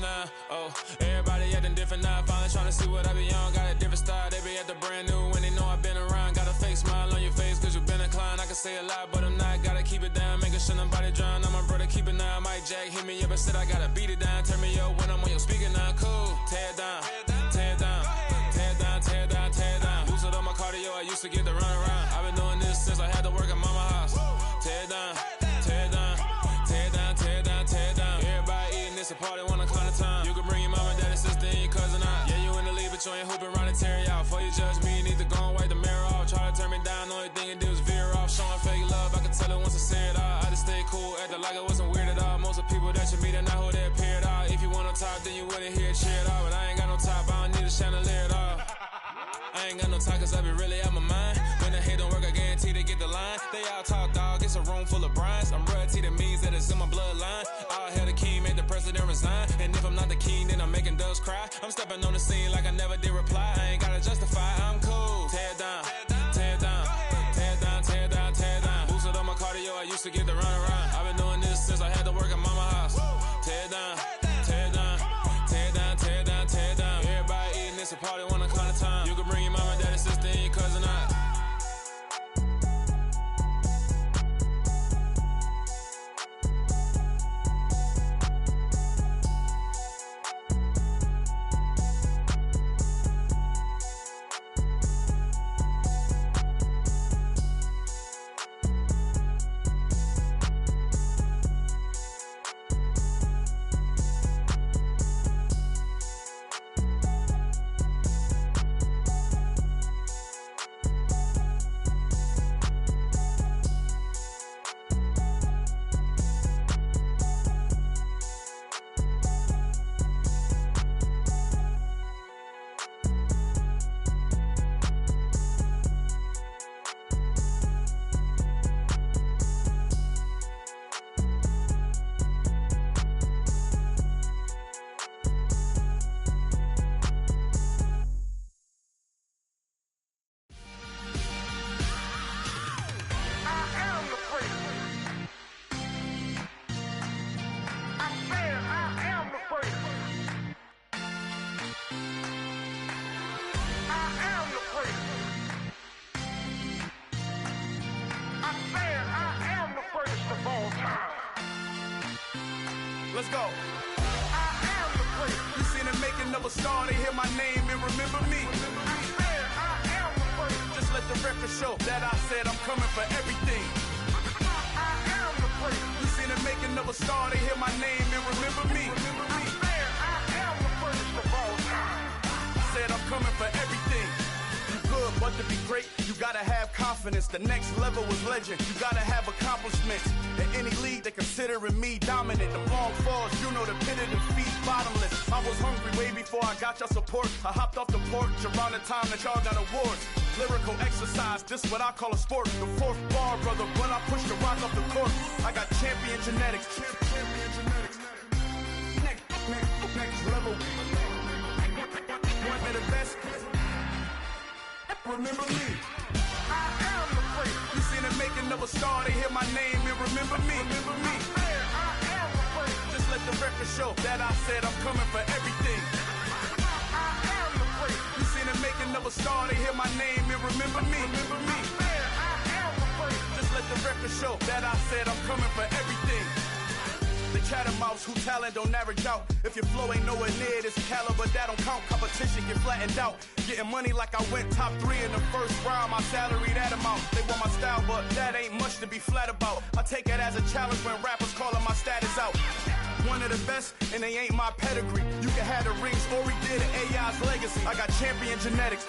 now. Oh, everybody acting different now. Finally trying to see what I be on. Got a different style, they be at the brand new when they know I've been around. Got a fake smile on your face cause you been inclined. I can say a lot, but I'm not. Gotta keep it down, making sure nobody drown. I'm my brother, keep it down. Mike Jack hit me up and said I gotta beat it down. Turn me up when I'm on your speaker now. Cool, tear it down, tear it down, tear it down, tear it down, tear it down. Boosted on my cardio, I used to get to run around. I've been doing this since I had to work at mama house. Tear it down, tear it down, tear it down, tear it down, tear it down. Everybody eating this a party, one o'clock of time. You can bring your mama, daddy, sister, and your cousin out. Yeah, you in the lead, but you ain't hooping around and tear you out. Before you judge me, you need to go and wipe the mirror off. Try to turn me down, only thing it did was veer off. Showing fake love, I can tell it once I say it all. I just stay cool, acting like it wasn't weird at all. Most of the people that you meet are not who they appear at all. If you want on top, then you wouldn't hear it cheer at all. But I ain't got no top, I don't need a chandelier at all. I ain't got no talk cause I be really out my mind. When the hate don't work, I guarantee they get the line. They all talk, dog, it's a room full of brinds. I'm royalty, that means that it's in my bloodline. All hail the king, make the president resign. And if I'm not the king, then I'm making doves cry. I'm stepping on the scene like I never did reply. I ain't gotta justify, I'm cool. Tear it down, tear it down, tear it down, tear it down, tear it down. Boosted on my cardio, I used to get to run around. I've been doing this since I had to work at mama house. Tear it down, tear it down, tear it down, tear it down, tear it down. Everybody eating this a party, 1 o'clock of time. You can bring your mama, daddy, sister, and your cousin out. Let's go. I am the prince. You seen the making of a star, they hear my name and remember me. I am the prince. Just let the record show that I said I'm coming for everything. I am the prince. You seen the making of a star, they hear my name and remember me. I am the prince of all time. Said I'm coming for everything. Good, but to be great, you gotta have confidence. The next level was legend. You gotta have accomplishments. In any league, they considering me dominant. The long falls, you know the pit of defeat, bottomless. I was hungry way before I got your support. I hopped off the porch around the time that y'all got awards. Lyrical exercise, this what I call a sport. The fourth bar, brother, when I push the rock off the court. I got champion genetics. Champion genetics. Next level. One of the best. Remember me. I am the prince. You seen the making of a star, they hear my name and remember me. Remember me. I am the prince. Just let the record show that I said I'm coming for everything. I am the prince. You seen the making of a star, they hear my name and remember me. Remember me. I am the prince. Just let the record show that I said I'm coming for everything. The catamounts who talent don't average out. If your flow ain't nowhere near this caliber, that don't count. Competition get flattened out. Getting money like I went top 3 in the first round. My salary that amount. They want my style, but that ain't much to be flat about. I take it as a challenge when rappers calling my status out. One of the best, and they ain't my pedigree. You can have the rings, or we did an AI's legacy. I got champion genetics.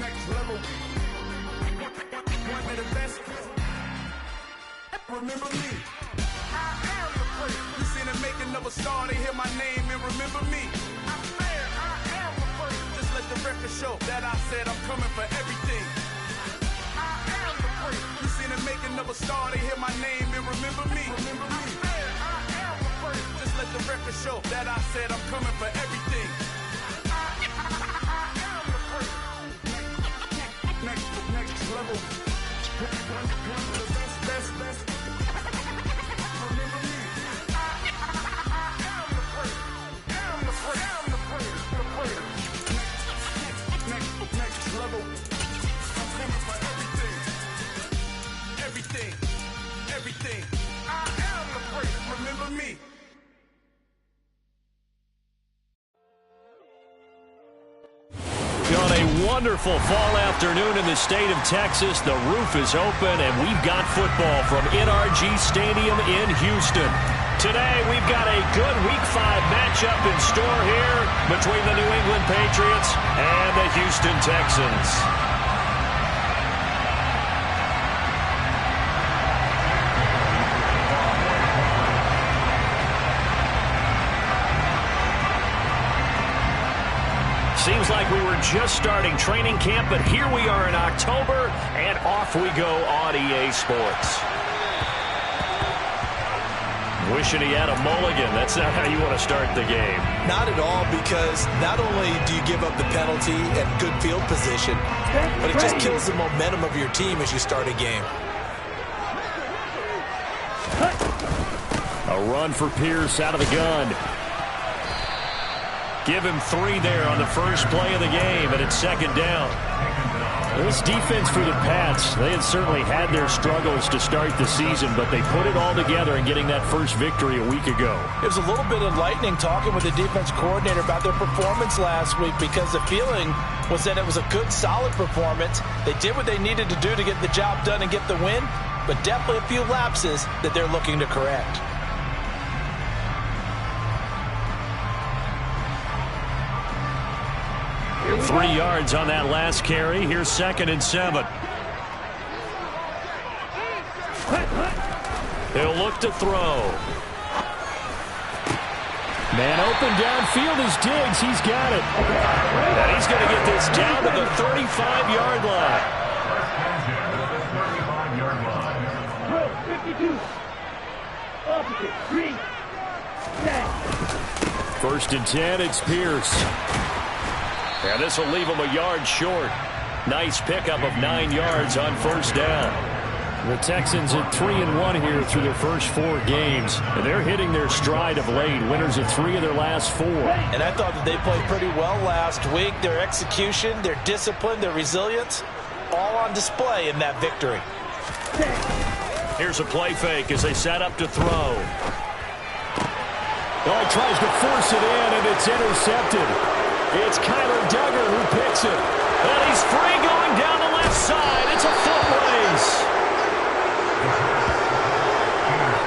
Next level. One of the best. Remember me. I am the prince. You seen the making of a star, they hear my name and remember me. I am the prince. Just let the record show that I said I'm coming for everything. I am the prince. You seen the making of a star, they hear my name and remember me. Remember me. I am the prince. Just let the record show that I said I'm coming for everything. I am the prince. Next level. One of the best. Remember me. I wonderful fall afternoon in the state of Texas. The roof is open, and we've got football from NRG Stadium in Houston. Today, we've got a good Week 5 matchup in store here between the New England Patriots and the Houston Texans. Seems like we were just starting training camp, but here we are in October, and off we go on EA Sports. Wishing he had a mulligan. That's not how you want to start the game. Not at all, because not only do you give up the penalty and good field position, but it just kills the momentum of your team as you start a game. A run for Pierce out of the gun. Give him 3 there on the first play of the game, and it's second down. This defense for the Pats, they had certainly had their struggles to start the season, but they put it all together in getting that first victory a week ago. It was a little bit enlightening talking with the defense coordinator about their performance last week, because the feeling was that it was a good, solid performance. They did what they needed to do to get the job done and get the win, but definitely a few lapses that they're looking to correct. Three yards on that last carry. Here's 2nd and 7. He'll look to throw. Man open downfield is Diggs. He's got it. And he's going to get this down to the 35-yard line. 1st and 10, it's Pierce. And this will leave him a yard short. Nice pickup of 9 yards on first down. The Texans at 3-1 here through their first 4 games. And they're hitting their stride of late. Winners of 3 of their last 4. And I thought that they played pretty well last week. Their execution, their discipline, their resilience, all on display in that victory. Here's a play fake as they set up to throw. Oh, he tries to force it in, and it's intercepted. It's Kyler Duggar who picks it. And he's free going down the left side. It's a foot race.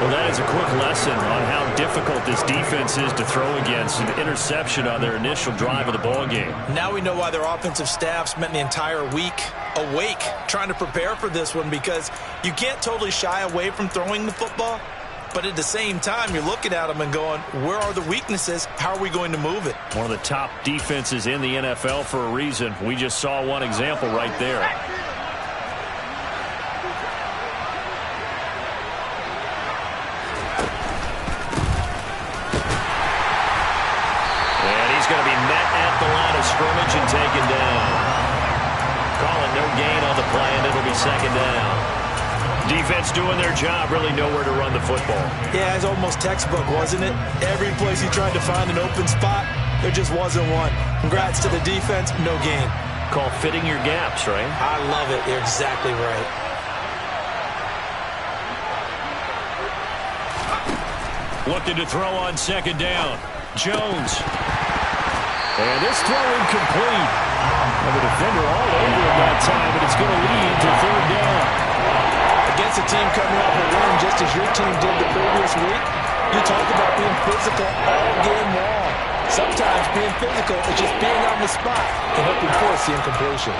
Well, that is a quick lesson on how difficult this defense is to throw against. An interception on their initial drive of the ball game. Now we know why their offensive staff spent the entire week awake trying to prepare for this one, because you can't totally shy away from throwing the football. But at the same time, you're looking at them and going, where are the weaknesses? How are we going to move it? One of the top defenses in the NFL for a reason. We just saw one example right there. And he's going to be met at the line of scrimmage and taken down. Calling no gain on the play, and it'll be second down. Defense doing their job, really nowhere to run the football. Yeah, it's almost textbook, wasn't it? Every place he tried to find an open spot, there just wasn't one. Congrats to the defense, no gain. Call fitting your gaps, right? I love it. You're exactly right. Looking to throw on second down. Jones. And this throw incomplete. And the defender all over him that time, but it's going to lead to third down. Against a team coming off a win just as your team did the previous week, you talk about being physical all game long. Sometimes being physical is just being on the spot to help you force the incompletion.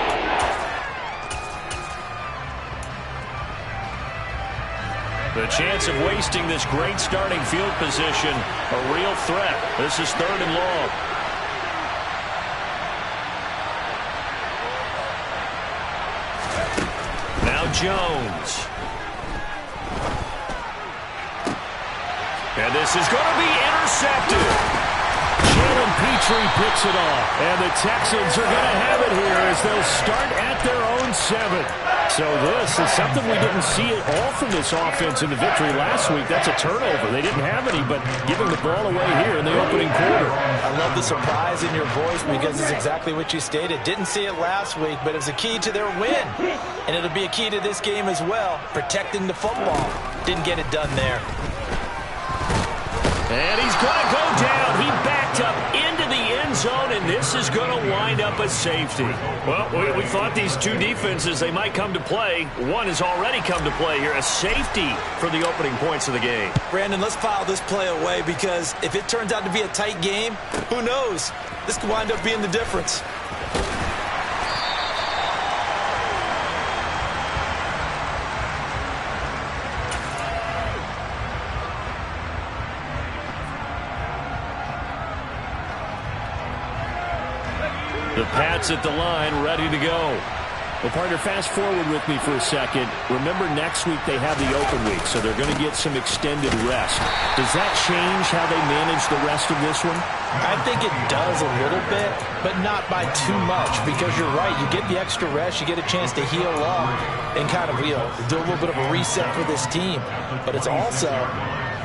The chance of wasting this great starting field position, a real threat. This is 3rd and long. Now Jones. And this is going to be intercepted. Jalen Petrie picks it off. And the Texans are going to have it here as they'll start at their own 7. So this is something we didn't see at all from this offense in the victory last week. That's a turnover. They didn't have any, but giving the ball away here in the opening quarter. I love the surprise in your voice, because it's exactly what you stated. Didn't see it last week, but it was a key to their win. And it'll be a key to this game as well, protecting the football. Didn't get it done there. And he's going to go down. He backed up into the end zone, and this is going to wind up up a safety. Well, we thought these two defenses, they might come to play. One has already come to play here, a safety for the opening points of the game. Brandon, let's file this play away because if it turns out to be a tight game, who knows? This could wind up being the difference. The Pats at the line, ready to go. Well, partner, fast forward with me for a second. Remember, next week they have the open week, so they're going to get some extended rest. Does that change how they manage the rest of this one? I think it does a little bit, but not by too much, because you're right. You get the extra rest, you get a chance to heal up and kind of, do a little bit of a reset for this team. But it's also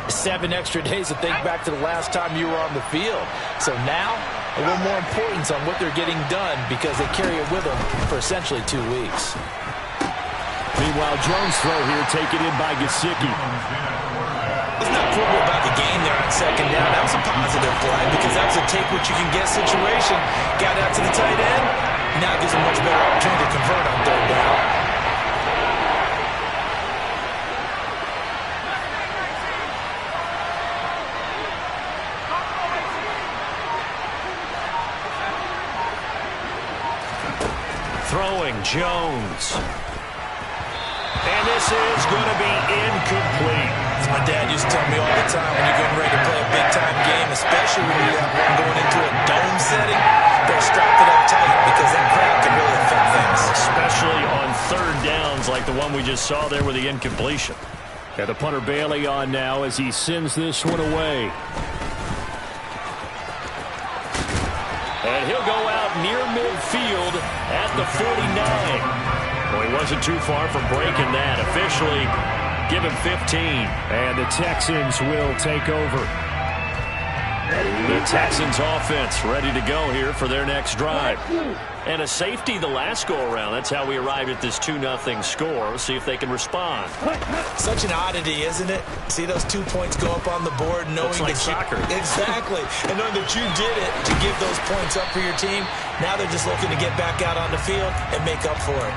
7 extra days to think back to the last time you were on the field. So now, a little more importance on what they're getting done because they carry it with them for essentially 2 weeks. Meanwhile, Jones' throw here taken in by Gesicki. Let's not quibble about the game there on second down. That was a positive play because that was a take-what-you-can-get situation. Got out to the tight end. Now gives them much better opportunity to convert on third down. Throwing Jones. And this is going to be incomplete. As my dad used to tell me all the time, when you're getting ready to play a big-time game, especially when you have one going into a dome setting, they're strapped it up tight because that crowd can really affect things. Especially on third downs like the one we just saw there with the incompletion. Got the punter Bailey on now as he sends this one away. And he'll go out near midfield at the 49. Well, he wasn't too far from breaking that. Officially, give him 15. And the Texans will take over. The Texans offense ready to go here for their next drive. And a safety the last go-around. That's how we arrived at this 2-0 score. We'll see if they can respond. Such an oddity, isn't it? See those 2 points go up on the board knowing like that soccer. Exactly. And knowing that you did it to give those points up for your team. Now they're just looking to get back out on the field and make up for it.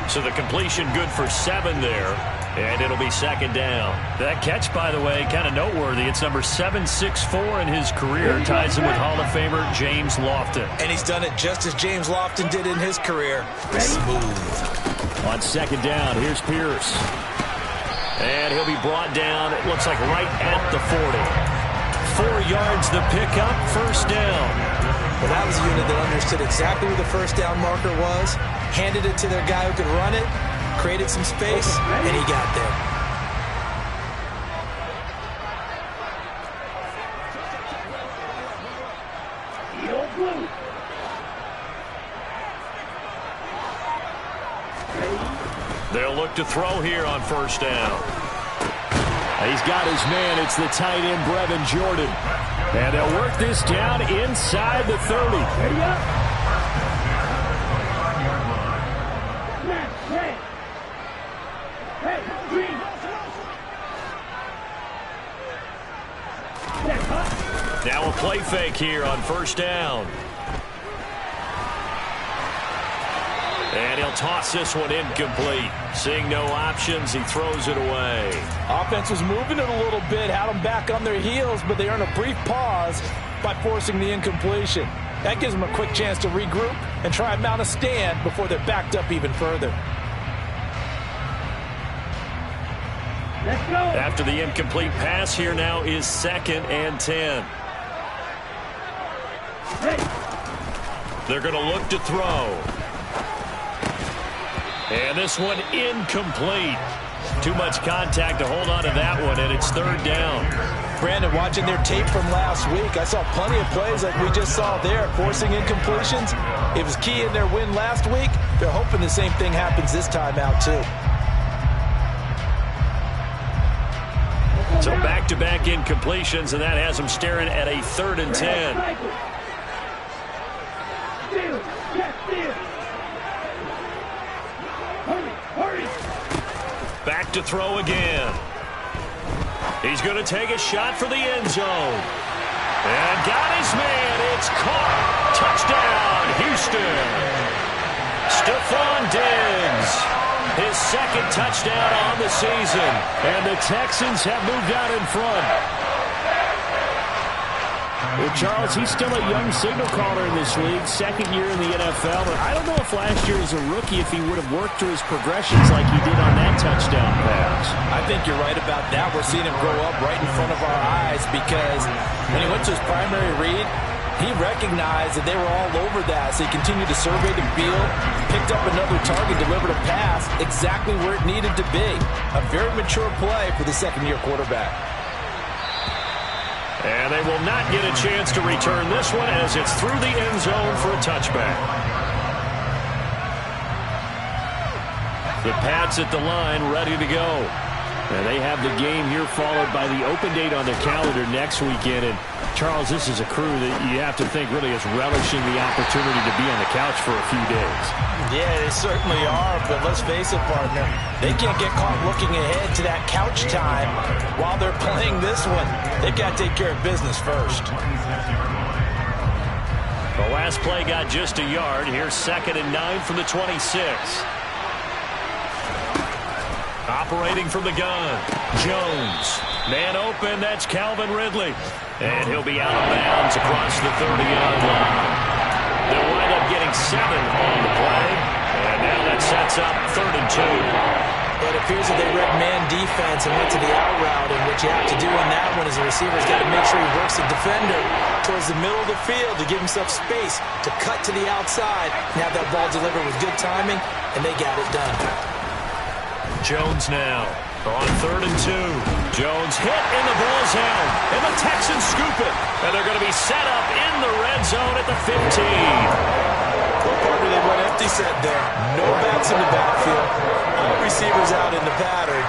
So the completion good for 7 there. And it'll be second down. That catch, by the way, kind of noteworthy. It's number 764 in his career. Ties him with Hall of Famer James Lofton. And he's done it just as James Lofton did in his career. Smooth. On second down, here's Pierce. And he'll be brought down, it looks like right at the 40. 4 yards the pickup, first down. Well, that was a unit that understood exactly where the first down marker was, handed it to their guy who could run it, created some space, and he got there. They'll look to throw here on first down. He's got his man. It's the tight end, Brevin Jordan. And they'll work this down inside the 30. Now a play fake here on first down. And he'll toss this one incomplete. Seeing no options, he throws it away. Offense was moving it a little bit, had them back on their heels, but they earn a brief pause by forcing the incompletion. That gives them a quick chance to regroup and try and mount a stand before they're backed up even further. After the incomplete pass, here now is 2nd and 10. They're going to look to throw. And this one incomplete. Too much contact to hold on to that one, and it's third down. Brandon, watching their tape from last week, I saw plenty of plays like we just saw there, forcing incompletions. It was key in their win last week. They're hoping the same thing happens this time out, too. So back-to-back incompletions, and that has them staring at a 3rd and 10. Back to throw again. He's going to take a shot for the end zone. And got his man. It's caught. Touchdown, Houston. Stephon Diggs. His second touchdown on the season. And the Texans have moved out in front. Well, Charles, he's still a young signal caller in this league, second year in the NFL. But I don't know if last year as a rookie, if he would have worked through his progressions like he did on that touchdown pass. I think you're right about that. We're seeing him grow up right in front of our eyes because when he went to his primary read, he recognized that they were all over that, so he continued to survey the field, picked up another target, delivered a pass exactly where it needed to be. A very mature play for the second-year quarterback. And they will not get a chance to return this one as it's through the end zone for a touchback. The Pats at the line, ready to go. And they have the game here followed by the open date on their calendar next weekend. And, Charles, this is a crew that you have to think really is relishing the opportunity to be on the couch for a few days. Yeah, they certainly are, but let's face it, partner. They can't get caught looking ahead to that couch time while they're playing this one. They've got to take care of business first. The last play got just a yard. Here's 2nd and 9 from the 26. Operating from the gun, Jones. Man open, that's Calvin Ridley. And he'll be out of bounds across the 30-yard line. They'll wind up getting 7 on the play. And now that sets up 3rd and 2. It appears that they read man defense and went to the out route. And what you have to do on that one is the receiver's got to make sure he works the defender towards the middle of the field to give himself space to cut to the outside and have that ball delivered with good timing, and they got it done. Jones now on 3rd and 2. Jones hit in the ball zone, and the Texans scoop it. And they're going to be set up in the red zone at the 15. Well, partner, they went empty set there. No backs in the backfield. All receivers out in the pattern.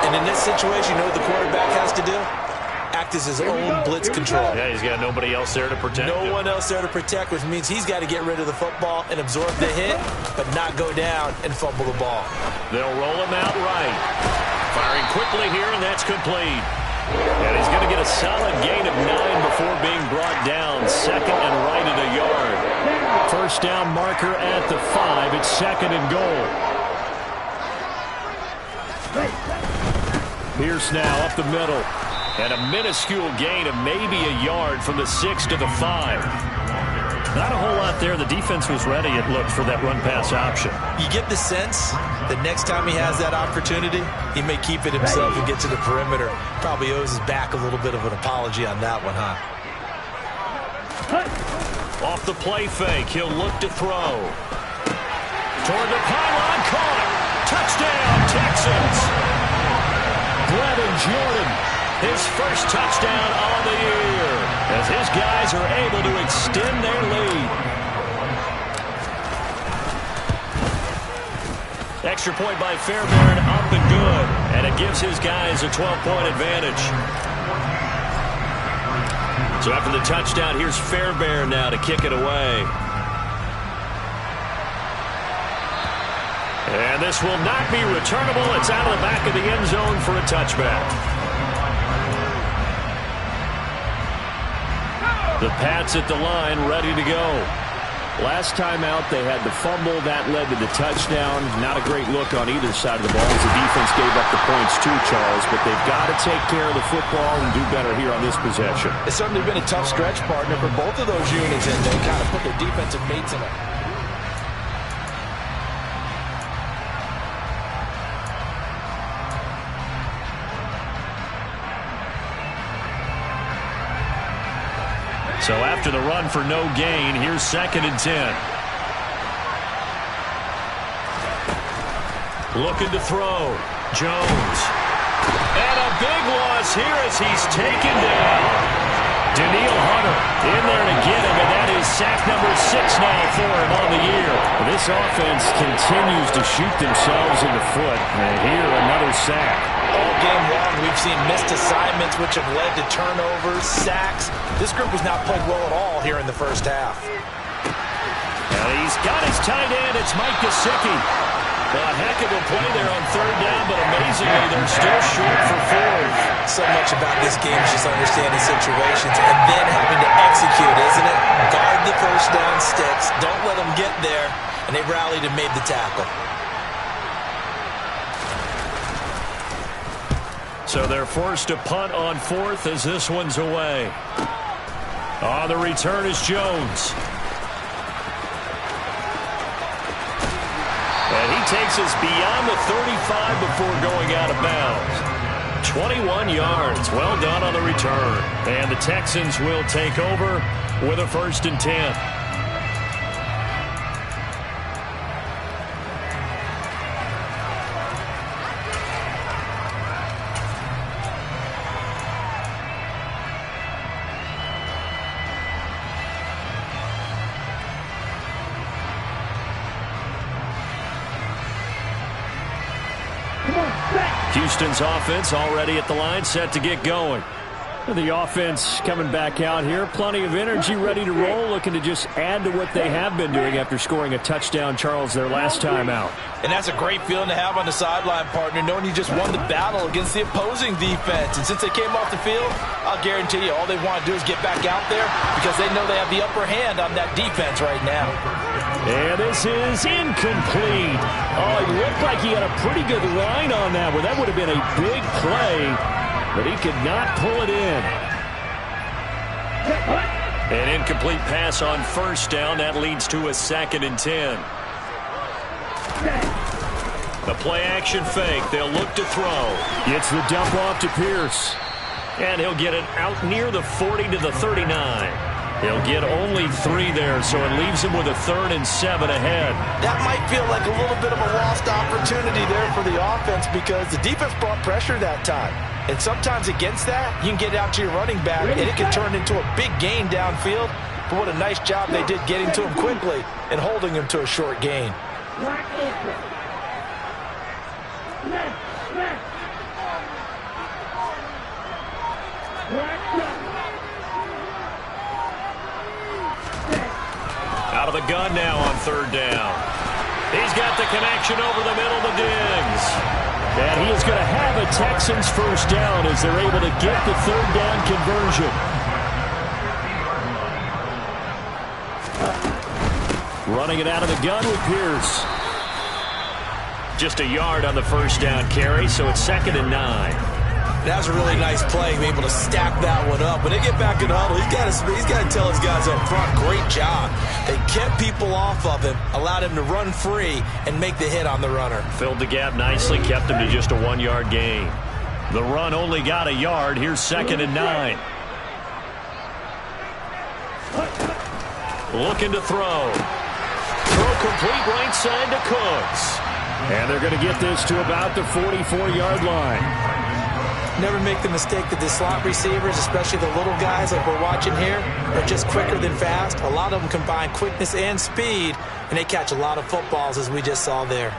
And in this situation, you know what the quarterback has to do? Act as his own blitz control. Yeah, he's got nobody else there to protect him. No one else there to protect, which means he's got to get rid of the football and absorb the hit, but not go down and fumble the ball. They'll roll him out right. Firing quickly here, and that's complete. And he's going to get a solid gain of 9 before being brought down. 2nd and right at a yard. First down marker at the 5. It's 2nd and goal. Pierce now up the middle. And a minuscule gain of maybe a yard from the 6 to the 5. Not a whole lot there. The defense was ready, it looked, for that run-pass option. You get the sense that next time he has that opportunity, he may keep it himself and get to the perimeter. Probably owes his back a little bit of an apology on that one, huh? Off the play fake, he'll look to throw. Toward the pylon, caught. Touchdown, Texans. Brevin Jordan. His first touchdown on the year as his guys are able to extend their lead. Extra point by Fairbairn, up and good. And it gives his guys a 12-point advantage. So after the touchdown, here's Fairbairn now to kick it away. And this will not be returnable. It's out of the back of the end zone for a touchback. The Pats at the line, ready to go. Last time out, they had the fumble. That led to the touchdown. Not a great look on either side of the ball as the defense gave up the points too, Charles. But they've got to take care of the football and do better here on this possession. It's certainly been a tough stretch, partner, for both of those units, and they kind of put their defensive mates in it. So after the run for no gain, here's 2nd and 10. Looking to throw. Jones. And a big loss here as he's taken down. Daniil Hunter in there to get him, and that is sack number 6 now for him on the year. This offense continues to shoot themselves in the foot, and here another sack. All game long, we've seen missed assignments which have led to turnovers, sacks. This group has not played well at all here in the first half. And he's got his tight end. It's Mike Gesicki. A heck of a play there on third down, but amazingly, they're still short for fourth. So much about this game is just understanding situations and then having to execute, isn't it? Guard the first down sticks. Don't let them get there. And they rallied and made the tackle. So they're forced to punt on fourth as this one's away. On the return is Jones. And he takes us beyond the 35 before going out of bounds. 21 yards. Well done on the return. And the Texans will take over with a 1st and 10. Houston's offense already at the line, set to get going. The offense coming back out here. Plenty of energy, ready to roll, looking to just add to what they have been doing after scoring a touchdown, Charles, their last time out. And that's a great feeling to have on the sideline, partner, knowing you just won the battle against the opposing defense. And since they came off the field, I'll guarantee you all they want to do is get back out there because they know they have the upper hand on that defense right now. And this is incomplete. Oh, he looked like he had a pretty good line on that one. That would have been a big play, but he could not pull it in. An incomplete pass on first down. That leads to a 2nd and 10. The play-action fake. They'll look to throw. Gets the dump off to Pierce. And he'll get it out near the 40 to the 39. He'll get only 3 there, so it leaves him with a 3rd and 7 ahead. That might feel like a little bit of a lost opportunity there for the offense because the defense brought pressure that time. And sometimes against that, you can get it out to your running back, and it can turn into a big gain downfield. But what a nice job they did getting to him quickly and holding him to a short gain. Out of the gun now on 3rd down. He's got the connection over the middle to Diggs. And he is going to have a Texans 1st down as they're able to get the 3rd down conversion. Running it out of the gun with Pierce. Just a yard on the 1st down carry, so it's 2nd and 9. That was a really nice play, able to stack that one up. When they get back in the huddle, he's got to tell his guys up front, great job. They kept people off of him, allowed him to run free and make the hit on the runner. Filled the gap nicely, kept him to just a 1-yard gain. The run only got a yard. Here's 2nd and 9. Looking to throw. Throw complete right side to Cooks. And they're going to get this to about the 44-yard line. Never make the mistake that the slot receivers, especially the little guys like we're watching here, are just quicker than fast. A lot of them combine quickness and speed, and they catch a lot of footballs, as we just saw there.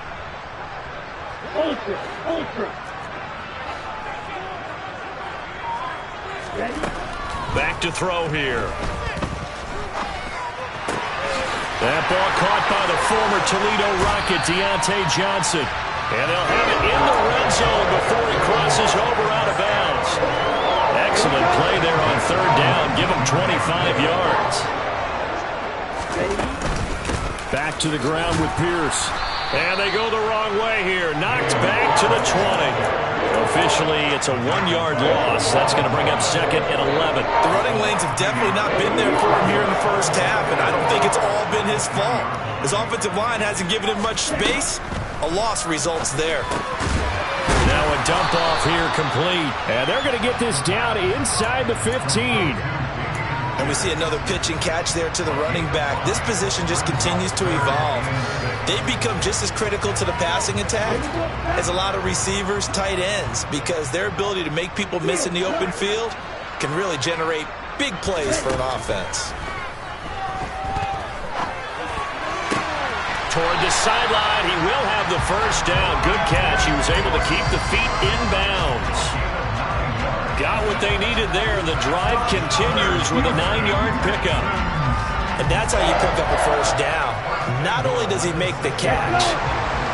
Back to throw here. That ball caught by the former Toledo Rocket, Deontay Johnson. And they'll have it in the red zone before he crosses over out of bounds. Excellent play there on 3rd down. Give him 25 yards. Back to the ground with Pierce. And they go the wrong way here. Knocked back to the 20. Officially, it's a 1-yard loss. That's going to bring up 2nd and 11. The running lanes have definitely not been there for him here in the first half, and I don't think it's all been his fault. His offensive line hasn't given him much space. A loss results there. Now a dump off here complete. And they're going to get this down inside the 15. And we see another pitch and catch there to the running back. This position just continues to evolve. They've become just as critical to the passing attack as a lot of receivers, tight ends, because their ability to make people miss in the open field can really generate big plays for an offense. Toward the sideline, he will have the 1st down. Good catch. He was able to keep the feet in bounds. Got what they needed there. The drive continues with a 9-yard pickup. And that's how you pick up a 1st down. Not only does he make the catch,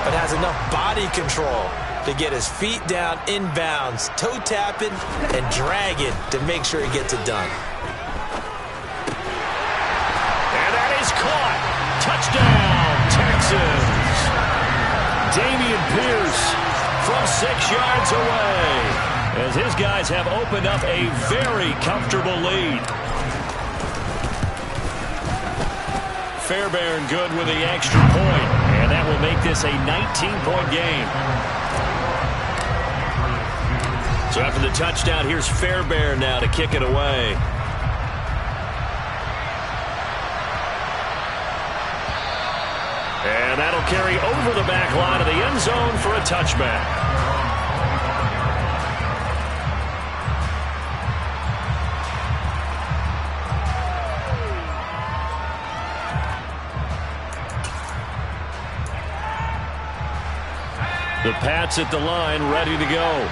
but has enough body control to get his feet down inbounds, toe tapping, and dragging to make sure he gets it done. And that is caught. Touchdown, Texans. Dameon Pierce from 6 yards away, as his guys have opened up a very comfortable lead. Fairbairn good with the extra point, and that will make this a 19-point game. So after the touchdown, here's Fairbairn now to kick it away. And that'll carry over the back line of the end zone for a touchback. The Pats at the line, ready to go.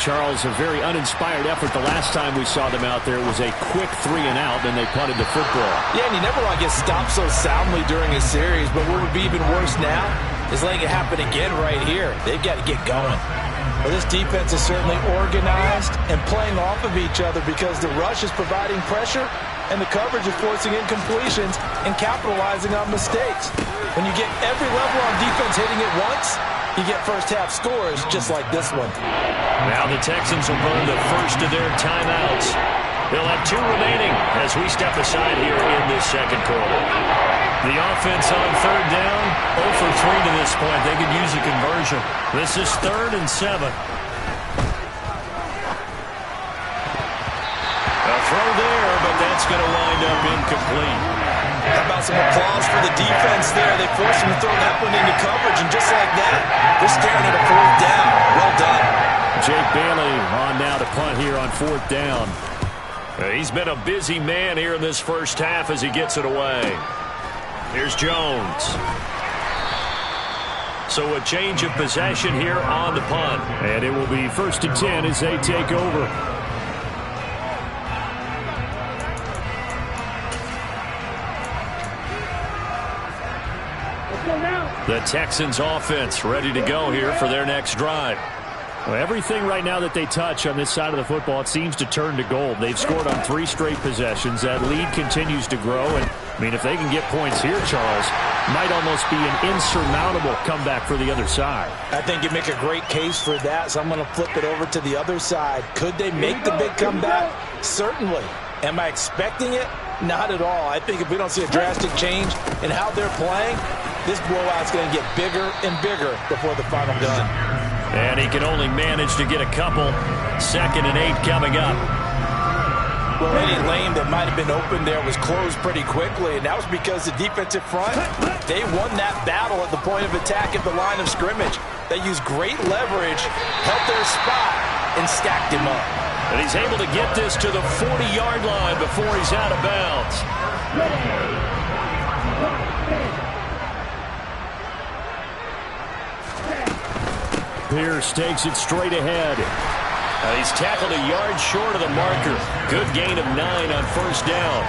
Charles, a very uninspired effort the last time we saw them out there. It was a quick 3 and out, then they punted the football. Yeah, and you never want to get stopped so soundly during a series, but what would be even worse now is letting it happen again right here. They've got to get going. Well, this defense is certainly organized and playing off of each other because the rush is providing pressure and the coverage is forcing incompletions and capitalizing on mistakes. When you get every level on defense hitting it once, you get first-half scores just like this one. Now the Texans will burn the first of their timeouts. They'll have 2 remaining as we step aside here in this second quarter. The offense on third down, 0 for 3 to this point. They could use a conversion. This is 3rd and 7. A throw there, but that's going to wind up incomplete. How about some applause for the defense there? They forced him to throw that one into coverage, and just like that, they're staring at a 4th down. Well done. Jake Bailey on now to punt here on 4th down. He's been a busy man here in this first half as he gets it away. Here's Jones. So a change of possession here on the punt. And it will be 1st and 10 as they take over. The Texans offense ready to go here for their next drive. Well, everything right now that they touch on this side of the football, it seems to turn to gold. They've scored on 3 straight possessions. That lead continues to grow. And, I mean, if they can get points here, Charles, might almost be an insurmountable comeback for the other side. I think you make a great case for that, so I'm going to flip it over to the other side. Could they make the big comeback? Certainly. Am I expecting it? Not at all. I think if we don't see a drastic change in how they're playing, this blowout's going to get bigger and bigger before the final gun. And he can only manage to get a couple. 2nd and 8 coming up. Well, any lane that might have been open there was closed pretty quickly, and that was because the defensive front, they won that battle at the point of attack at the line of scrimmage. They used great leverage, held their spot, and stacked him up. And he's able to get this to the 40-yard line before he's out of bounds. Pierce takes it straight ahead. He's tackled a yard short of the marker. Good gain of 9 on 1st down.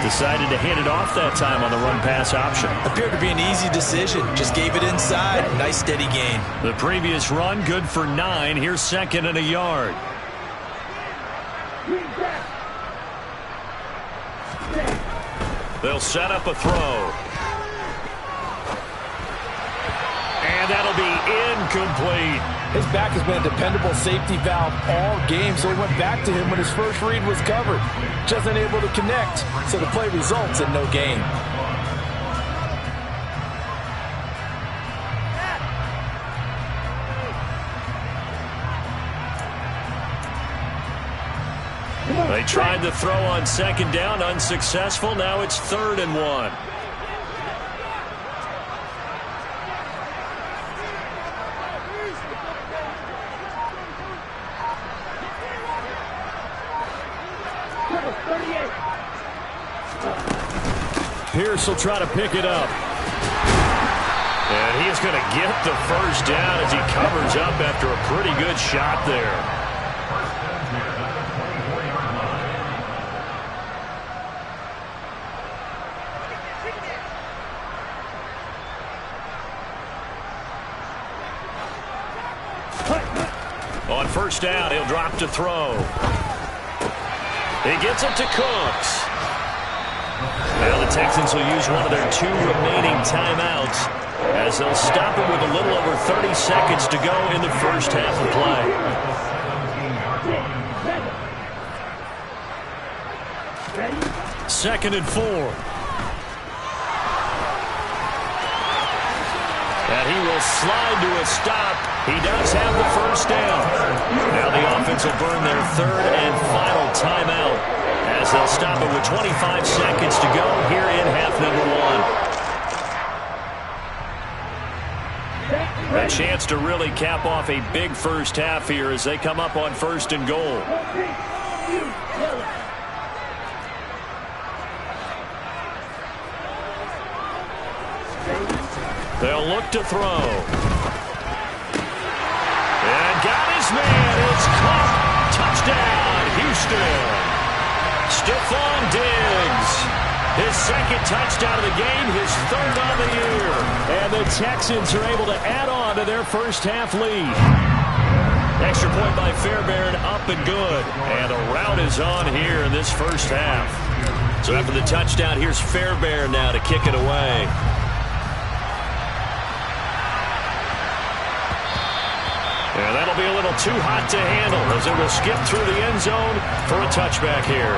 Decided to hand it off that time on the run-pass option. Appeared to be an easy decision. Just gave it inside. Nice steady gain. The previous run good for 9. Here's 2nd and a yard. They'll set up a throw. And that'll be incomplete. His back has been a dependable safety valve all game, so he went back to him when his first read was covered. Just unable to connect, so the play results in no gain. They tried the throw on 2nd down, unsuccessful. Now it's 3rd and 1. Pierce will try to pick it up. And he's going to get the 1st down as he covers up after a pretty good shot there. first down. He'll drop to throw. He gets it to Cooks. Now the Texans will use one of their 2 remaining timeouts as they'll stop it with a little over 30 seconds to go in the first half of play. Second and 4. And he will slide to a stop. He does have the first down. Now the offense will burn their 3rd and final timeout as they'll stop it with 25 seconds to go here in half number 1. A chance to really cap off a big first half here as they come up on 1st and goal. They'll look to throw. And got his man. It's caught. Touchdown, Houston. Stephon Diggs. His 2nd touchdown of the game, his 3rd on the year. And the Texans are able to add on to their first half lead. Extra point by Fairbairn, up and good. And a rout is on here in this first half. So after the touchdown, here's Fairbairn now to kick it away. And that'll be a little too hot to handle as it will skip through the end zone for a touchback here.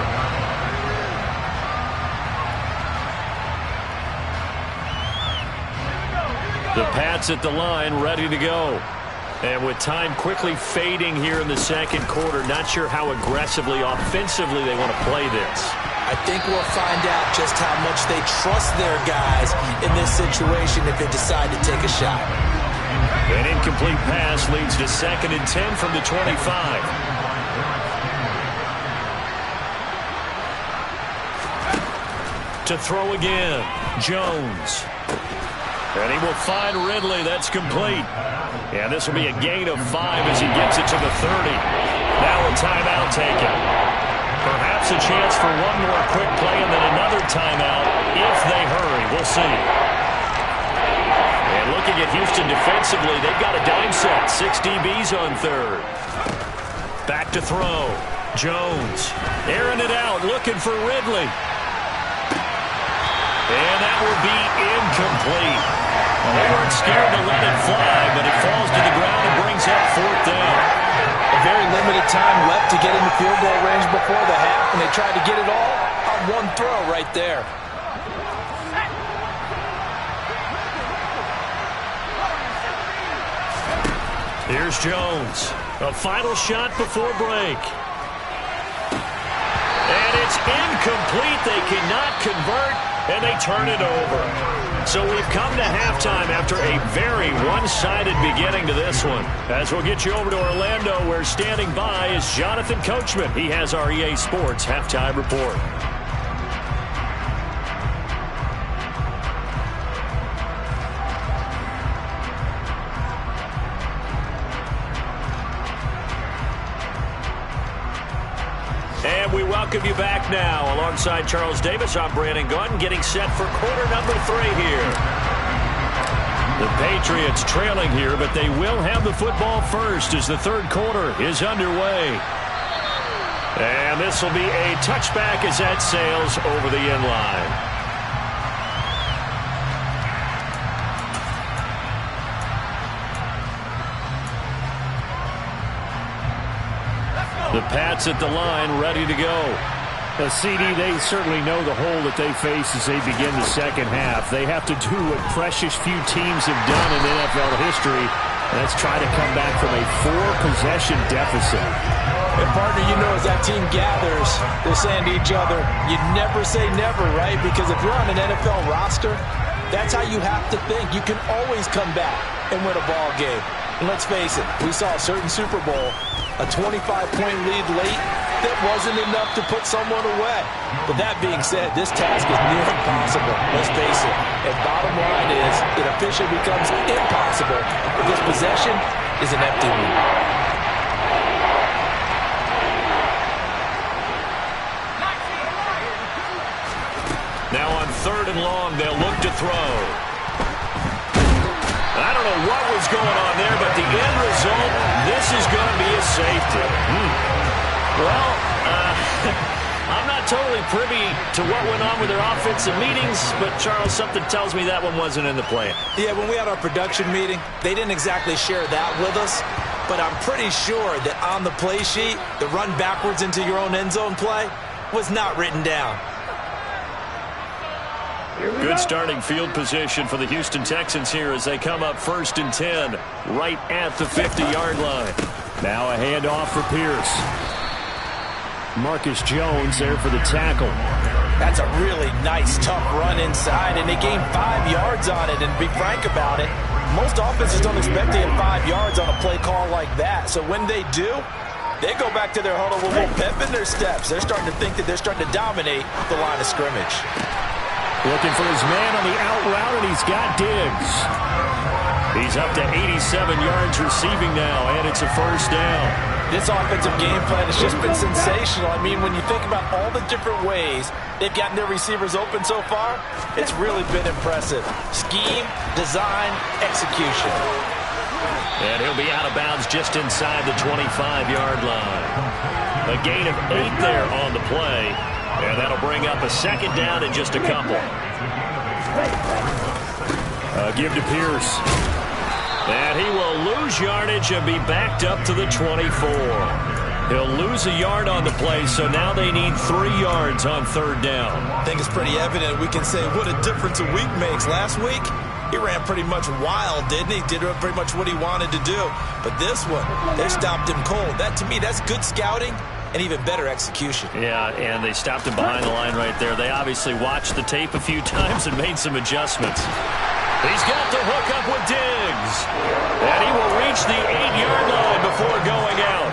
The Pats at the line, ready to go. And with time quickly fading here in the 2nd quarter, not sure how aggressively, offensively they want to play this. I think we'll find out just how much they trust their guys in this situation if they decide to take a shot. An incomplete pass leads to 2nd and 10 from the 25. To throw again, Jones. And he will find Ridley. That's complete. And this will be a gain of 5 as he gets it to the 30. Now a timeout taken. Perhaps a chance for one more quick play and then another timeout if they hurry. We'll see. And looking at Houston defensively, they've got a dime set. 6 DBs on 3rd. Back to throw. Jones airing it out, looking for Ridley. And that will be incomplete. Well, they weren't scared to let it fly, but it falls to the ground and brings up 4th down. A very limited time left to get in the field goal range before the half, and they tried to get it all on one throw right there. Here's Jones. A final shot before break. And it's incomplete. They cannot convert, and they turn it over. So we've come to halftime after a very one-sided beginning to this one. As we'll get you over to Orlando, where standing by is Jonathan Coachman. He has our EA Sports Halftime Report. And we welcome you back now. Alongside Charles Davis, I'm Brandon Gunn, getting set for quarter number 3 here. The Patriots trailing here, but they will have the football first as the 3rd quarter is underway. And this will be a touchback as that sails over the end line. The Pats at the line, ready to go. CD, they certainly know the hole that they face as they begin the second half. They have to do what precious few teams have done in NFL history. That's try to come back from a 4-possession deficit. And partner, you know, as that team gathers, they're saying to each other, you never say never, right? Because if you're on an NFL roster, that's how you have to think. You can always come back and win a ball game. And let's face it, we saw a certain Super Bowl, a 25-point lead late, that wasn't enough to put someone away. But that being said, this task is near impossible. Let's face it. And bottom line is, it officially becomes impossible if this possession is an empty one. Now on 3rd and long, they'll look to throw. I don't know what was going on there, but the end result, this is going to be a safety. Well, I'm not totally privy to what went on with their offensive meetings, but, Charles, something tells me that one wasn't in the plan. Yeah, when we had our production meeting, they didn't exactly share that with us, but I'm pretty sure that on the play sheet, the run backwards into your own end zone play was not written down. Good starting field position for the Houston Texans here as they come up 1st and 10 right at the 50-yard line. Now a handoff for Pierce. Marcus Jones there for the tackle. That's a really nice, tough run inside, and they gained 5 yards on it. And to be frank about it, most offenses don't expect to get 5 yards on a play call like that. So when they do, they go back to their huddle with a little pep in their steps. They're starting to think that they're starting to dominate the line of scrimmage. Looking for his man on the out route, and he's got Diggs. He's up to 87 yards receiving now, and it's a 1st down. This offensive game plan has just been sensational. I mean, when you think about all the different ways they've gotten their receivers open so far, it's really been impressive. Scheme, design, execution. And he'll be out of bounds just inside the 25-yard line. A gain of 8 there on the play. And that'll bring up a 2nd down in just a couple. Give to Pierce. And he will lose yardage and be backed up to the 24. He'll lose a yard on the play, so now they need 3 yards on 3rd down. I think it's pretty evident. We can say what a difference a week makes. Last week, he ran pretty much wild, didn't he? Did pretty much what he wanted to do. But this one, they stopped him cold. That, to me, that's good scouting and even better execution. Yeah, and they stopped him behind the line right there. They obviously watched the tape a few times and made some adjustments. He's got to hook up with Diggs. And he will reach the 8-yard line before going out.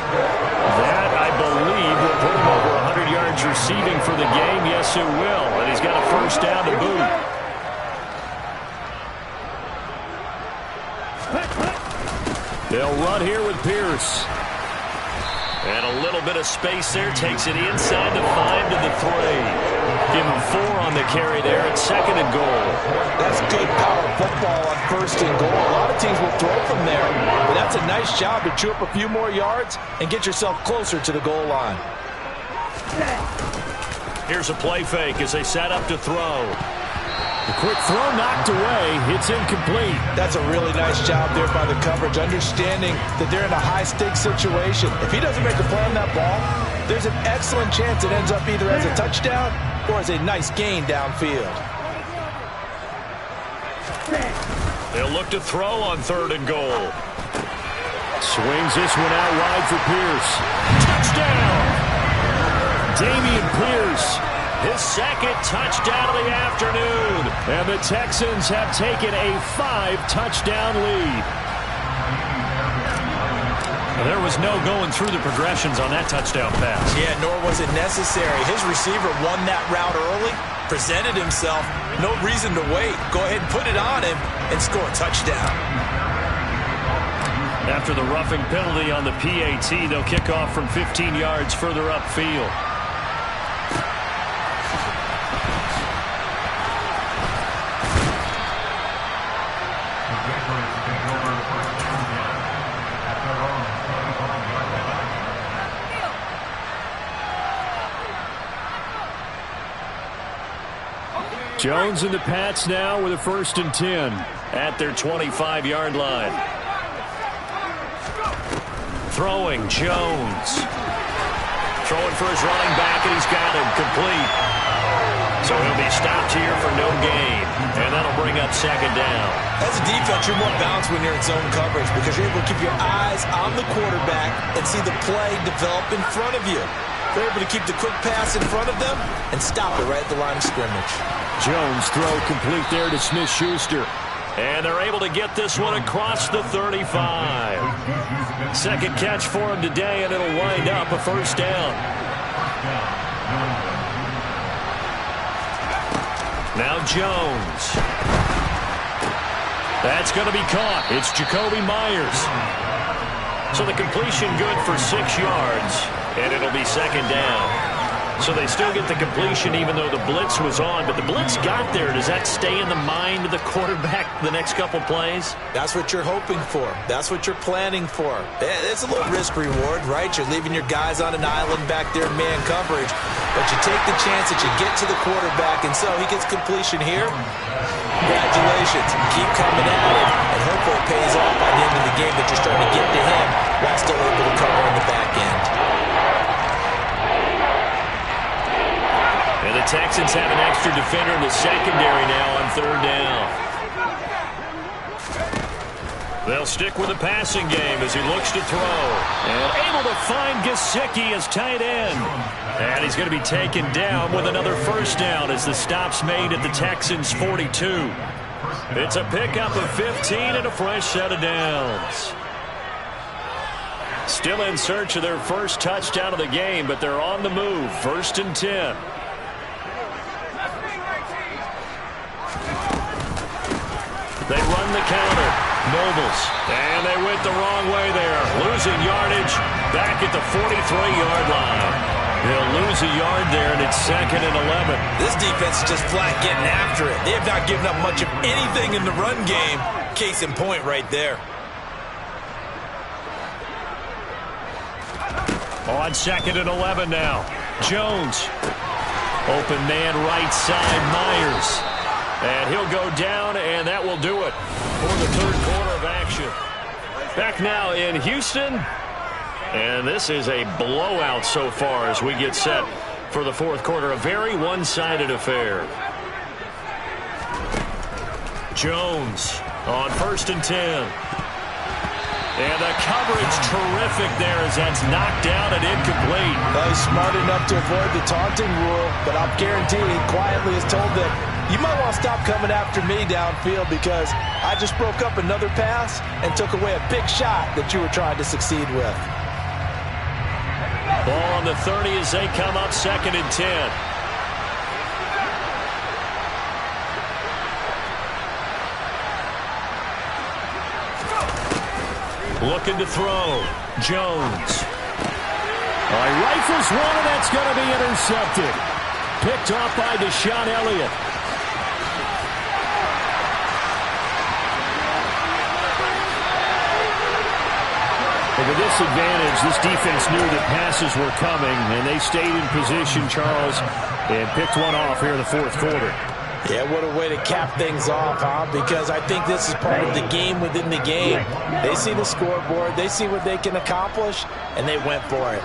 That, I believe, will put him over 100 yards receiving for the game. Yes, it will. And he's got a 1st down to boot. They'll run here with Pierce. And a little bit of space there. Takes it inside to 5 to the 3. Give him 4 on the carry there at 2nd and goal. That's good power football on 1st and goal. A lot of teams will throw from there. But that's a nice job to chew up a few more yards and get yourself closer to the goal line. Here's a play fake as they set up to throw. The quick throw knocked away. It's incomplete. That's a really nice job there by the coverage, understanding that they're in a high-stakes situation. If he doesn't make a play on that ball, there's an excellent chance it ends up either as a touchdown or as a nice gain downfield. They'll look to throw on 3rd and goal. Swings this one out wide for Pierce. Touchdown! Dameon Pierce. His 2nd touchdown of the afternoon. And the Texans have taken a 5-touchdown lead. There was no going through the progressions on that touchdown pass. Yeah, nor was it necessary. His receiver won that route early, presented himself. No reason to wait. Go ahead and put it on him and score a touchdown. After the roughing penalty on the PAT, they'll kick off from 15 yards further upfield. Jones and the Pats now with a 1st and 10 at their 25-yard line. Throwing, Jones. Throwing for his running back, and he's got him complete. So he'll be stopped here for no gain, and that'll bring up 2nd down. As a defense, you're more balanced when you're in zone coverage because you're able to keep your eyes on the quarterback and see the play develop in front of you. They're able to keep the quick pass in front of them and stop it right at the line of scrimmage. Jones throw complete there to Smith-Schuster. And they're able to get this one across the 35. 2nd catch for him today, and it'll wind up a 1st down. Now Jones. That's going to be caught. It's Jacoby Myers. So the completion good for 6 yards, and it'll be 2nd down. So they still get the completion even though the blitz was on. But the blitz got there. Does that stay in the mind of the quarterback the next couple plays? That's what you're hoping for. That's what you're planning for. It's a little risk-reward, right? You're leaving your guys on an island back there in man coverage. But you take the chance that you get to the quarterback, and so he gets completion here. Congratulations. Keep coming at it, and hopefully it pays off by the end of the game that you're starting to get to him while still able to cover in the back end. And the Texans have an extra defender in the secondary now on third down. They'll stick with the passing game as he looks to throw. And able to find Gesicki as tight end. And he's going to be taken down with another first down as the stop's made at the Texans' 42. It's a pickup of 15 and a fresh set of downs. Still in search of their first touchdown of the game, but they're on the move. 1st and 10. They run the counter. Nobles. And they went the wrong way there. Losing yardage back at the 43-yard line. They'll lose a yard there, and it's 2nd and 11. This defense is just flat getting after it. They have not given up much of anything in the run game. Case in point right there. On 2nd and 11 now. Jones. Open man right side, Myers. And he'll go down, and that will do it for the third quarter of action. Back now in Houston. And this is a blowout so far as we get set for the fourth quarter. A very one-sided affair. Jones on 1st and 10. And the coverage terrific there as that's knocked down and incomplete. Well, he's smart enough to avoid the taunting rule, but I'm guaranteed he quietly has told them, you might want to stop coming after me downfield because I just broke up another pass and took away a big shot that you were trying to succeed with. Ball on the 30 as they come up 2nd and 10. Looking to throw. Jones. He rifles one, and that's going to be intercepted. Picked off by Deshaun Elliott. With this advantage, this defense knew that passes were coming, and they stayed in position, Charles, and picked one off here in the fourth quarter. Yeah, what a way to cap things off, huh? Because I think this is part of the game within the game. They see the scoreboard, they see what they can accomplish, and they went for it.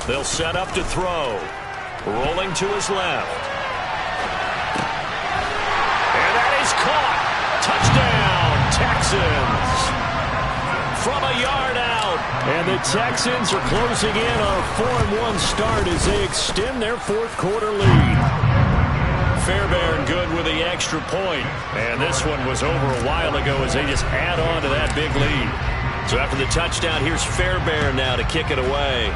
They'll set up to throw. Rolling to his left. And that is caught. Touchdown, Texans. From a yard out. And the Texans are closing in on a 4-1 start as they extend their fourth quarter lead. Fairbairn good with the extra point. And this one was over a while ago as they just add on to that big lead. So after the touchdown, here's Fairbairn now to kick it away.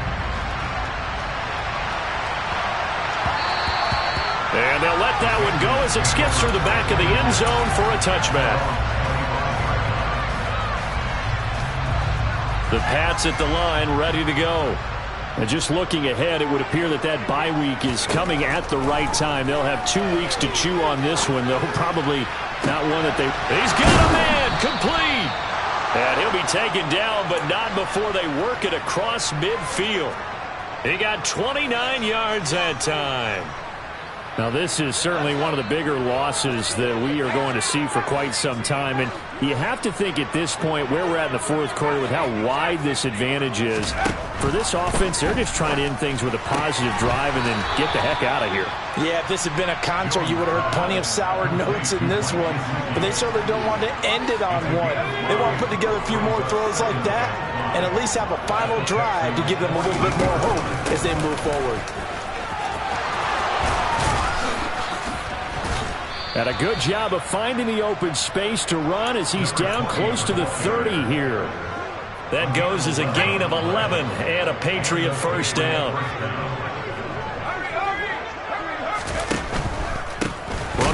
And they'll let that one go as it skips through the back of the end zone for a touchback. The Pats at the line, ready to go. And just looking ahead, it would appear that that bye week is coming at the right time. They'll have 2 weeks to chew on this one, though. Probably not one that they... He's got a man, complete! And he'll be taken down, but not before they work it across midfield. He got 29 yards that time. Now, this is certainly one of the bigger losses that we are going to see for quite some time. And you have to think at this point where we're at in the fourth quarter with how wide this advantage is. For this offense, they're just trying to end things with a positive drive and then get the heck out of here. Yeah, if this had been a concert, you would have heard plenty of sour notes in this one. But they certainly don't want to end it on one. They want to put together a few more throws like that and at least have a final drive to give them a little bit more hope as they move forward. And a good job of finding the open space to run as he's down close to the 30 here. That goes as a gain of 11 and a Patriot first down.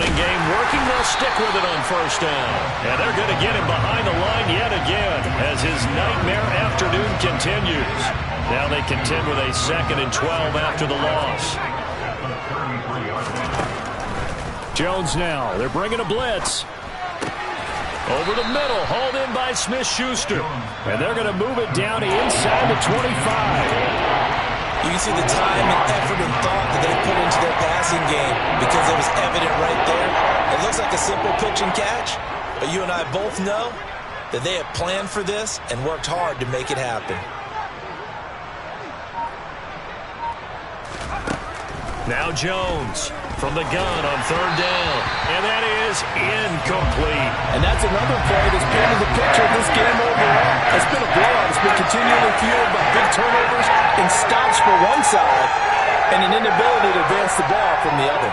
running game working. They'll stick with it on first down. And they're going to get him behind the line yet again as his nightmare afternoon continues. Now they contend with a 2nd and 12 after the loss. Jones now. They're bringing a blitz. Over the middle, hauled in by Smith-Schuster. And they're going to move it down to inside the 25. You can see the time and effort and thought that they put into their passing game because it was evident right there. It looks like a simple pitch and catch, but you and I both know that they have planned for this and worked hard to make it happen. Now Jones from the gun on 3rd down. And that is incomplete. And that's another play that's painted the picture of this game overall. It's been a blowout. It's been continually fueled by big turnovers and stops for one side and an inability to advance the ball from the other.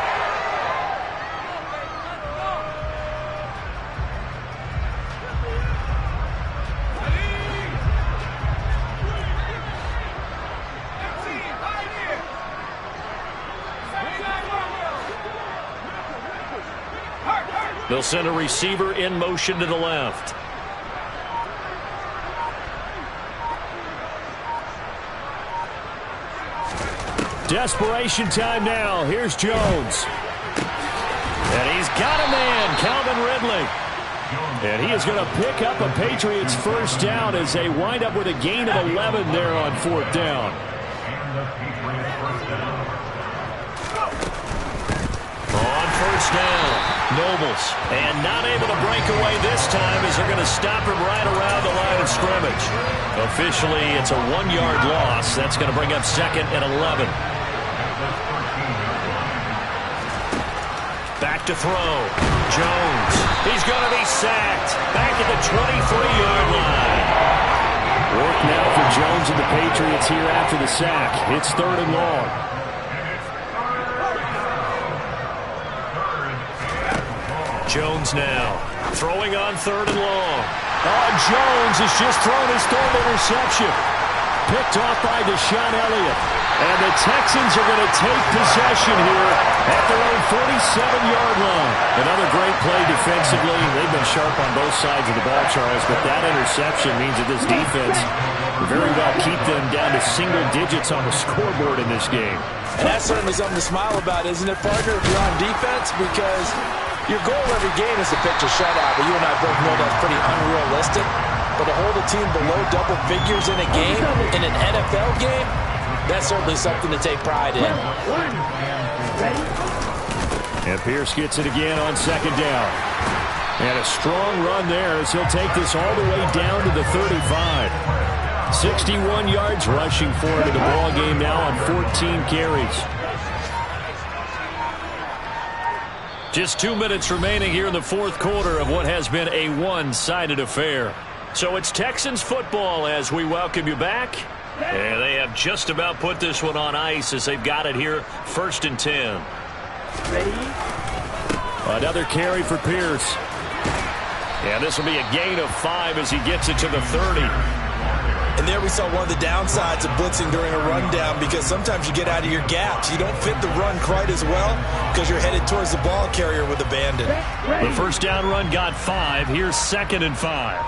They'll send a receiver in motion to the left. Desperation time now. Here's Jones. And he's got a man, Calvin Ridley. And he is going to pick up a Patriots first down as they wind up with a gain of 11 there on 4th down. On first down. Nobles, and not able to break away this time as they're going to stop him right around the line of scrimmage. Officially, it's a 1-yard loss. That's going to bring up 2nd and 11. Back to throw. Jones. He's going to be sacked. Back at the 23-yard line. Work now for Jones and the Patriots here after the sack. It's 3rd and long. Jones now, throwing on 3rd and long. Oh, Jones has just thrown his 3rd interception. Picked off by Deshaun Elliott. And the Texans are going to take possession here at their own 47-yard line. Another great play defensively. They've been sharp on both sides of the ball, Charles, but that interception means that this defense very well keep them down to single digits on the scoreboard in this game. And that's certainly something to smile about, isn't it, partner, if you're on defense? Because your goal every game is to pitch a shutout, but you and I both know that's pretty unrealistic. But to hold a team below double figures in a game, in an NFL game, that's certainly something to take pride in. And Pierce gets it again on 2nd down. And a strong run there as he'll take this all the way down to the 35. 61 yards rushing for him in the ball game now on 14 carries. Just 2 minutes remaining here in the 4th quarter of what has been a one-sided affair. So it's Texans football as we welcome you back. And they have just about put this one on ice as they've got it here 1st and 10. Another carry for Pierce. And this will be a gain of 5 as he gets it to the 30. And there we saw one of the downsides of blitzing during a rundown, because sometimes you get out of your gaps. You don't fit the run quite as well because you're headed towards the ball carrier with abandon. The first down run got 5. Here's 2nd and 5.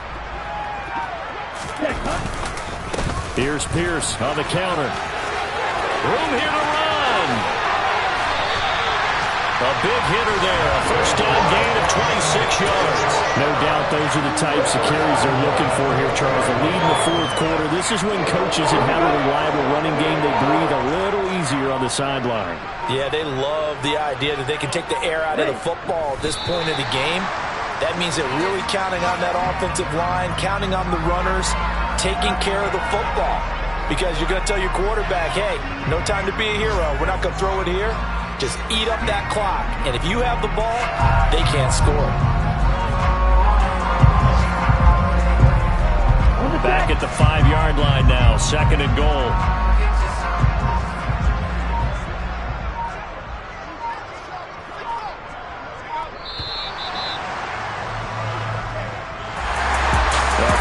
Here's Pierce on the counter. Room here to run. A big hitter there. A first down gain of 26 yards. No doubt those are the types of carries they're looking for here, Charles. The lead in the 4th quarter. This is when coaches that have a reliable running game, they breathe a little easier on the sideline. Yeah, they love the idea that they can take the air out of the football at this point of the game. That means they're really counting on that offensive line, counting on the runners, taking care of the football. Because you're going to tell your quarterback, hey, no time to be a hero. We're not going to throw it here. Just eat up that clock. And if you have the ball, they can't score. Back at the 5-yard line now, 2nd and goal.